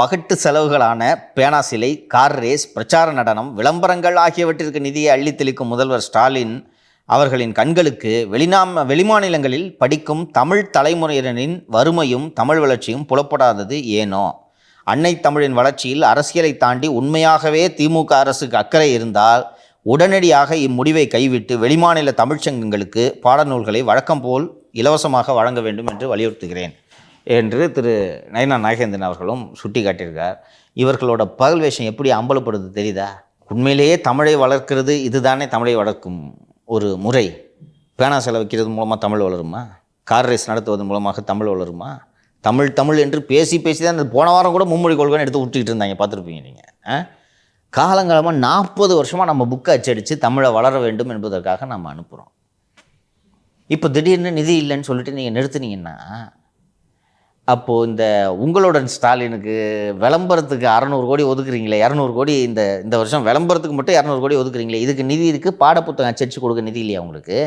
பகட்டு செலவுகளான பேனா சிலை, car race, பிரச்சார நடனம், விளம்பரங்கள் ஆகியவற்றிற்கு நிதியை அள்ளித்தெளிக்கும் முதல்வர் ஸ்டாலின் அவர்களின் கண்களுக்கு வெளிமாநிலங்களில் படிக்கும் தமிழ் தலைமுறையினரின் வறுமையும் தமிழ் வளர்ச்சியும் புலப்படாதது ஏனோ? அன்னை தமிழின் வளர்ச்சியில் அரசியலை தாண்டி உண்மையாகவே திமுக அரசுக்கு அக்கறை இருந்தால் உடனடியாக இம்முடிவை கைவிட்டு வெளிமாநில தமிழ்ச்சங்கங்களுக்கு பாடநூல்களை வழக்கம் போல் இலவசமாக வழங்க வேண்டும் என்று வலியுறுத்துகிறேன் என்று திரு நயனா நாகேந்திரன் அவர்களும் சுட்டி காட்டியிருக்கார். இவர்களோட பகல் வேஷம் எப்படி அம்பலப்படுது தெரியுதா? உண்மையிலேயே தமிழை வளர்க்கிறது இதுதானே தமிழை வளர்க்கும் ஒரு முறை. பேனா செலவிக்கிறது மூலமாக தமிழ் வளருமா? கார் ரேஸ் நடத்துவதன் மூலமாக தமிழ் வளருமா? தமிழ் என்று பேசி தான் இந்த போன வாரம் கூட மும்மொழி கொள்கைன்னு எடுத்து விட்டுக்கிட்டு இருந்தாங்க, பார்த்துருப்பீங்க நீங்கள். காலங்காலமாக 40 வருஷமாக நம்ம புக்கை அச்சடித்து தமிழை வளர வேண்டும் என்பதற்காக நம்ம அனுப்புகிறோம். இப்போ திடீர்னு நிதி இல்லைன்னு சொல்லிட்டு நீங்கள் நிறுத்துனீங்கன்னா அப்போது இந்த உங்களுடன் ஸ்டாலினுக்கு விளம்பரத்துக்கு 600 கோடி ஒதுக்குறீங்களே, 200 கோடி இந்த வருஷம் விளம்பரத்துக்கு மட்டும் 200 கோடி ஒதுக்குறீங்களே, இதுக்கு நிதி இருக்குது. பாடப்புத்தகம் அச்சடித்து கொடுக்க நிதி இல்லையா உங்களுக்கு?